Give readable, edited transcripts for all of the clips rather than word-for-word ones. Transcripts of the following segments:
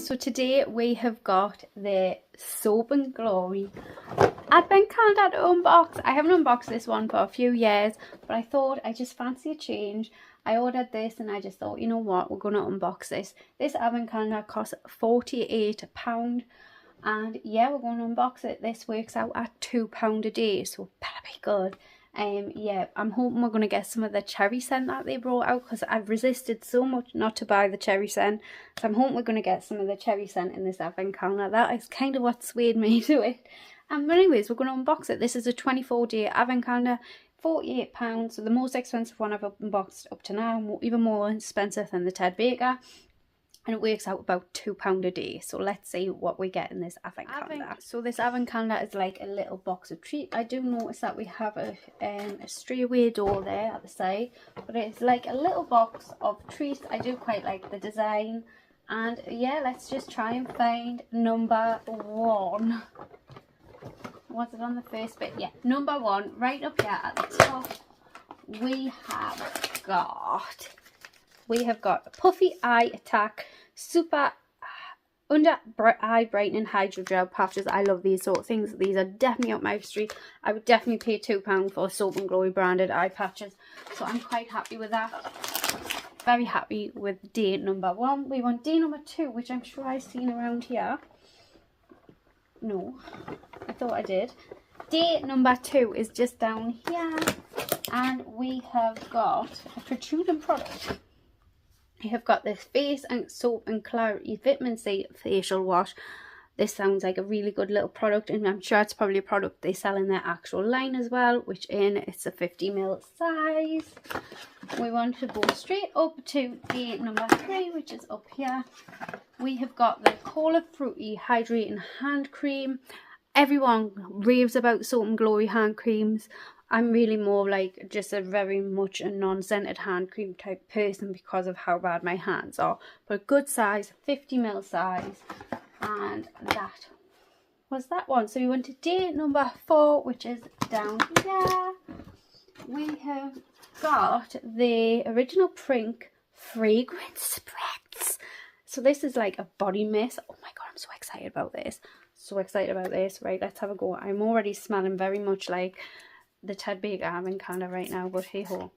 So today we have got the Soap and Glory Advent calendar to unbox. I haven't unboxed this one for a few years, but I thought I just fancy a change. I ordered this and I just thought, you know what, we're going to unbox this. This Advent calendar costs £48, and yeah, we're going to unbox it. This works out at £2 a day, so it better be good. Yeah, I'm hoping we're going to get some of the cherry scent that they brought out, because I've resisted so much not to buy the cherry scent. So I'm hoping we're going to get some of the cherry scent in this Advent calendar. That is kind of what swayed me to it. But anyways, we're going to unbox it. This is a 24-day Advent calendar, £48. So the most expensive one I've unboxed up to now, even more expensive than the Ted Baker. And it works out about £2 a day. So let's see what we get in this Advent calendar. So this Advent calendar is like a little box of treats. I do notice that we have a stray away door there at the side, but it's like a little box of treats. I do quite like the design. And yeah, let's just try and find number one. Was it on the first bit? Yeah, number one, right up here at the top, we have got Puffy Eye Attack Super Under Eye Brightening Hydro Gel Patches. I love these sort of things. These are definitely up my street. I would definitely pay £2 for Soap and Glory branded eye patches. So I'm quite happy with that. Very happy with day number one. We want day number two, which I'm sure I've seen around here. No, I thought I did. Day number two is just down here. And we have got a protruding product. We have got this Face and Soap and Clarity Vitamin C Facial Wash. This sounds like a really good little product, and I'm sure it's probably a product they sell in their actual line as well, which it's a 50ml size. We want to go straight up to day number three, which is up here. We have got the Cola Fruity Hydrating Hand Cream. Everyone raves about Soap and Glory hand creams. I'm really more like just a very much a non-scented hand cream type person because of how bad my hands are. But a good size, 50ml size. And that was that one. So we went to day number four, which is down here. We have got the Original Prink Fragrance Spreads. So this is like a body mist. Oh my god, I'm so excited about this. So excited about this. Right, let's have a go. I'm already smelling very much like the Ted Baker Advent calendar right now, but hey ho.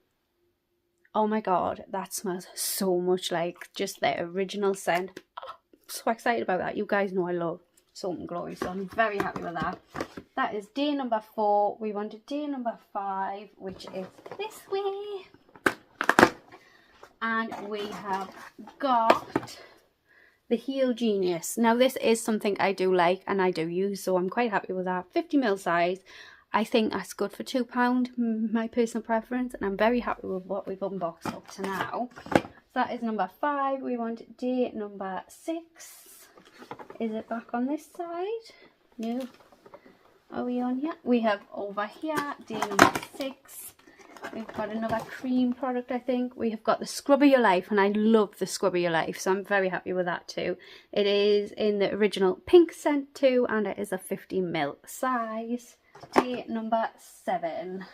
Oh my god, that smells so much like just the original scent. Oh, so excited about that. You guys know I love Soap and Glory, so I'm very happy with that. That is day number four. We want to day number five, which is this way. And we have got the Heal Genius. Now this is something I do like and I do use, so I'm quite happy with that. 50ml size. I think that's good for £2, my personal preference, and I'm very happy with what we've unboxed up to now. So that is number five. We want day number six. Is it back on this side? No. Are we on here? We have over here, day number six. We've got another cream product, I think. We have got the Scrub of Your Life, and I love the Scrub of Your Life, so I'm very happy with that too. It is in the original pink scent too, and it is a 50ml size. Day number seven.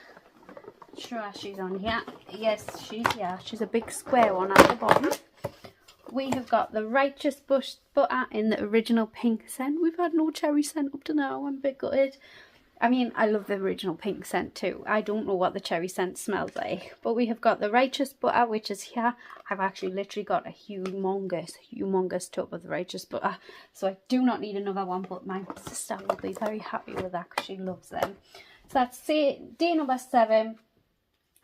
Sure she's on here. Yes, she's here. She's a big square one at the bottom. We have got the Righteous Butter in the original pink scent. We've had no cherry scent up to now. I'm a bit gutted. I mean, I love the original pink scent too. I don't know what the cherry scent smells like. But we have got the Righteous Butter, which is here. I've actually literally got a humongous tub of the Righteous Butter. So I do not need another one, but my sister will be very happy with that because she loves them. So that's day number seven.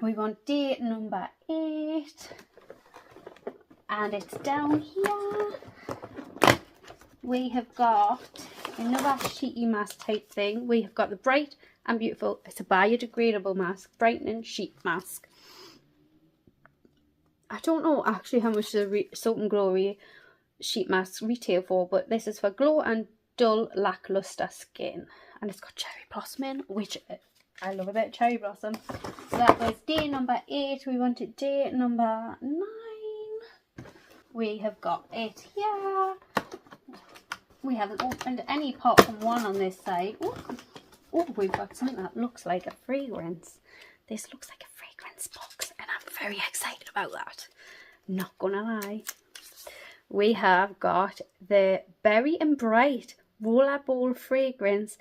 We want day number 8. And it's down here. We have got another sheety mask type thing. We have got the Bright and Beautiful. It's a biodegradable mask, brightening sheet mask. I don't know actually how much the Soap and Glory sheet masks retail for, but this is for glow and dull lackluster skin, and it's got cherry blossom in, which I love a bit of cherry blossom. So that was day number 8. We wanted day number 9. We have got it here. We haven't opened any apart from one on this side. Oh, we've got something that looks like a fragrance. This looks like a fragrance box, and I'm very excited about that. Not gonna lie. we have got the Berry and Bright Rollerball Fragrance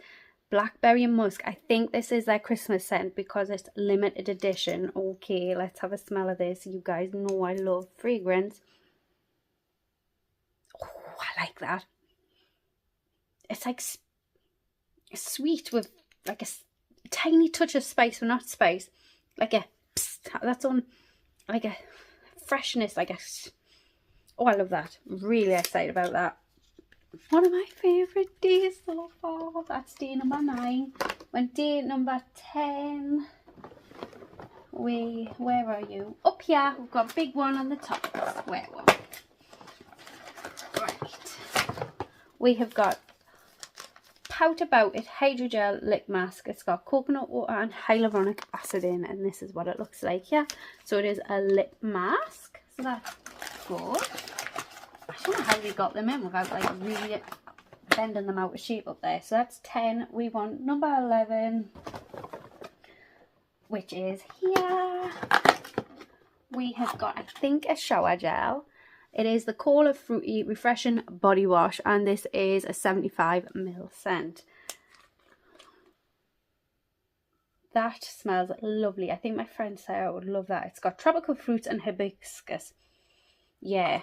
Blackberry and Musk. I think this is their Christmas scent because it's limited edition. Okay, let's have a smell of this. You guys know I love fragrance. Oh, I like that. It's like sweet with like a tiny touch of spice, but not spice. Like a that's on like a freshness, like a. Oh, I love that. Really excited about that. One of my favourite days so far. That's day number 9. When day number 10. Where are you? Up here. We've got a big one on the top. Where one? Right. We have got Pout About It Hydrogel Lip Mask. It's got coconut water and hyaluronic acid in, and this is what it looks like here. So it is a lip mask. So that's good. I don't know how they got them in without like really bending them out of shape up there. So that's 10. We want number 11, which is here. We have got, I think, a shower gel. It is the Cola Fruity Refreshing Body Wash, and this is a 75ml scent. That smells lovely. I think my friend Sarah would love that. It's got tropical fruits and hibiscus. Yeah.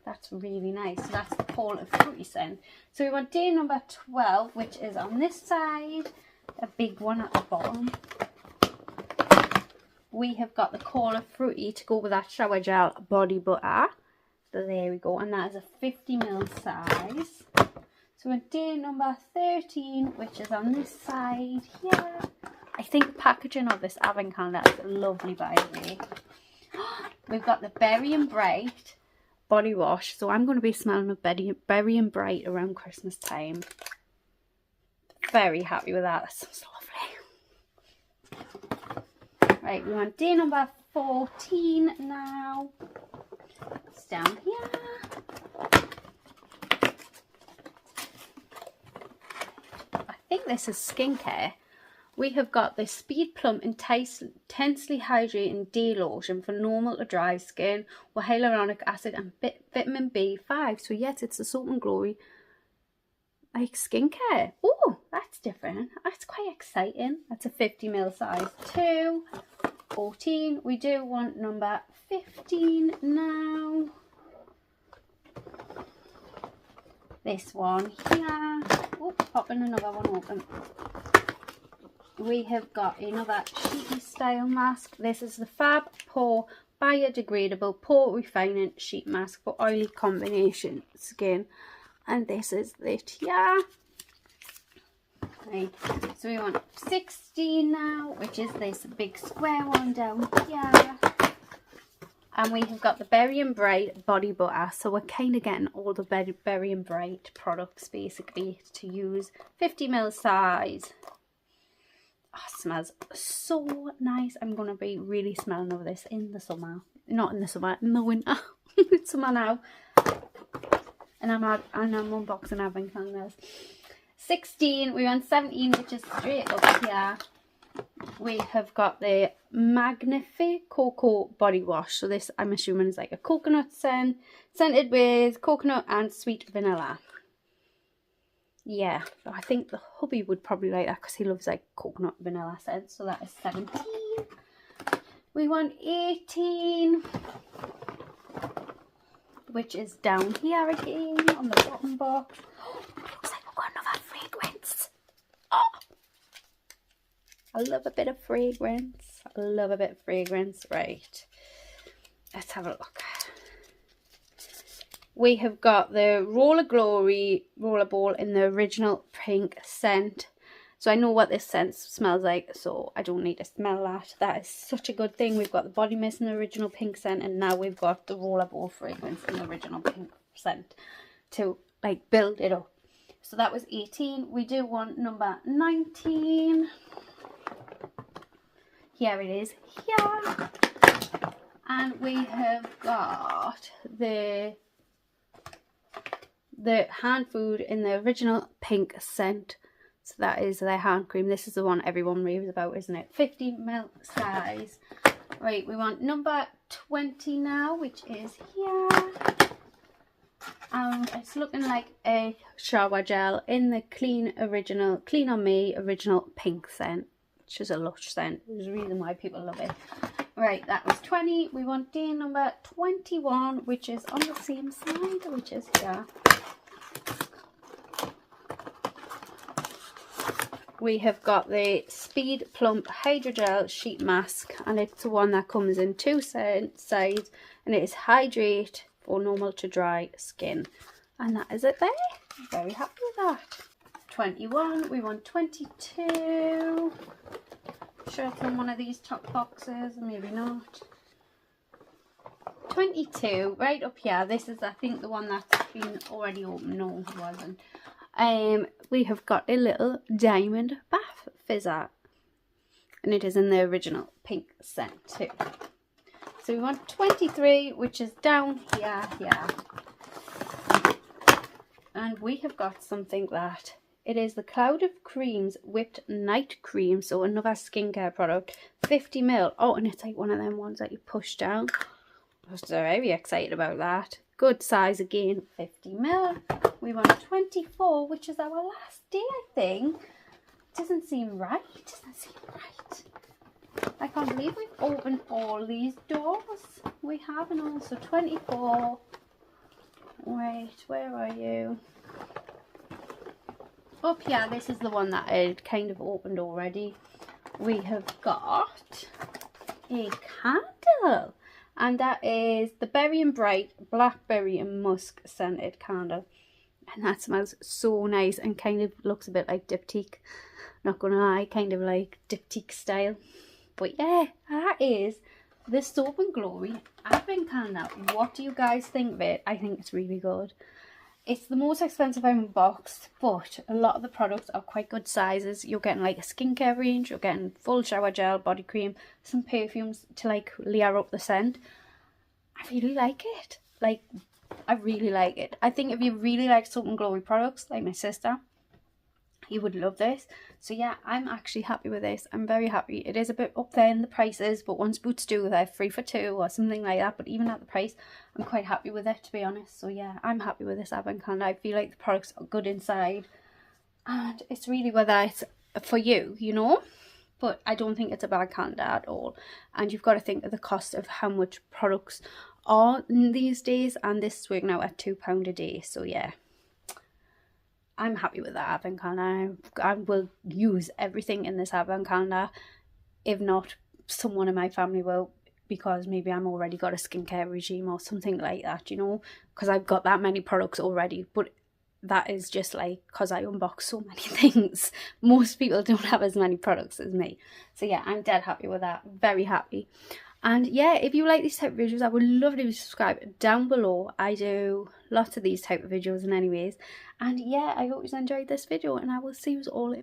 That's really nice. So that's the Cola Fruity scent. So we want day number 12, which is on this side. A big one at the bottom. We have got the Cola Fruity to go with that shower gel body butter. So there we go. And that is a 50ml size. So we're day number 13, which is on this side here. I think the packaging of this advent calendar is lovely, by the way. We've got the Berry and Bright body wash. So I'm going to be smelling of Berry and Bright around Christmas time. Very happy with that. That sounds lovely. Right, we want day number 14 now. It's down here. I think this is skincare. We have got the Speed Plump Intensely Hydrating Day Lotion for normal to dry skin with hyaluronic acid and vitamin B5. So yes, it's a Soap and Glory like skincare. Oh, that's different. That's quite exciting. That's a 50ml size too. 14. We do want number 15 now. This one here. Oh, popping another one open. We have got another sheety style mask. This is the Fab Pore Biodegradable Pore Refining Sheet Mask for oily combination skin. And this is it here. Right. So we want 16 now, which is this big square one down here. And we have got the Berry and Bright body butter. So we're kind of getting all the Berry and Bright products basically to use. 50ml size. Oh, it smells so nice. I'm going to be really smelling of this in the summer. Not in the summer, in the winter. It's summer now. And I'm unboxing advent calendars. 16, we want 17, which is straight up here. We have got the Magnifique Cocoa Body Wash. So this, I'm assuming, is like a coconut scent. Scented with coconut and sweet vanilla. Yeah, I think the hubby would probably like that because he loves like coconut vanilla scent. So that is 17. We want 18, which is down here again on the bottom box. Looks like we've got another fragrance. Oh, I love a bit of fragrance. I love a bit of fragrance. Right, let's have a look. We have got the Roller Glory Rollerball in the original pink scent. So I know what this scent smells like, so I don't need to smell that. That is such a good thing. We've got the body mist in the original pink scent, and now we've got the Rollerball fragrance in the original pink scent to like build it up. So that was 18. We do want number 19. Here it is here. And we have got the hand food in the original pink scent. So that is their hand cream. This is the one everyone raves about, isn't it? 50ml size. Right, we want number 20 now, which is here. and it's looking like a shower gel in the Clean On Me original pink scent, which is a lush scent. There's a reason why people love it. Right, that was 20. We want day number 21, which is on the same side, which is here. We have got the Speed Plump Hydrogel Sheet Mask, and it's the one that comes in 2 sides, and it is Hydrate for normal to dry skin. And that is it there. I'm very happy with that. 21, we want 22. Sure it's in one of these top boxes, maybe not. 22, right up here. This is, I think, the one that's been already opened. No, it wasn't. We have got a little diamond bath fizzer, and it is in the original pink scent too. So we want 23, which is down here, and we have got something that it is the Cloud of Creams Whipped Night Cream, so another skincare product, 50ml. Oh, and it's like one of them ones that you push down. I was very excited about that. Good size again, 50ml. We want 24, which is our last day, I think. Doesn't seem right. I can't believe we've opened all these doors. We have, and also 24. Wait, where are you? Up here, this is the one that I kind of opened already. We have got a candle. And that is the Berry and Bright Blackberry and Musk scented candle. And that smells so nice and kind of looks a bit like Diptyque. Not gonna lie, kind of like Diptyque style. But yeah, that is the Soap and Glory Advent Calendar. What do you guys think of it? I think it's really good. It's the most expensive I've unboxed, but a lot of the products are quite good sizes. You're getting like a skincare range, you're getting full shower gel, body cream, some perfumes to like layer up the scent. I really like it. Like, I really like it. I think if you really like Soap and Glory products, like my sister, you would love this. So yeah, I'm actually happy with this. I'm very happy. It is a bit up there in the prices, but once Boots do, they're 3 for 2 or something like that. But even at the price, I'm quite happy with it, to be honest. So yeah, I'm happy with this Advent Calendar. I feel like the products are good inside, and it's really whether it's for you, you know. But I don't think it's a bad calendar at all. And you've got to think of the cost of how much products are these days, and this is working out at £2 a day. So yeah, I'm happy with that Advent Calendar. I will use everything in this Advent Calendar. If not, someone in my family will, because maybe I'm already got a skincare regime or something like that, you know, because I've got that many products already. But that is just like because I unbox so many things. Most people don't have as many products as me. So yeah, I'm dead happy with that. Very happy. And yeah, if you like these type of videos, I would love it if you subscribe down below. I do lots of these type of videos and anyways. And yeah, I hope you enjoyed this video, and I will see you all in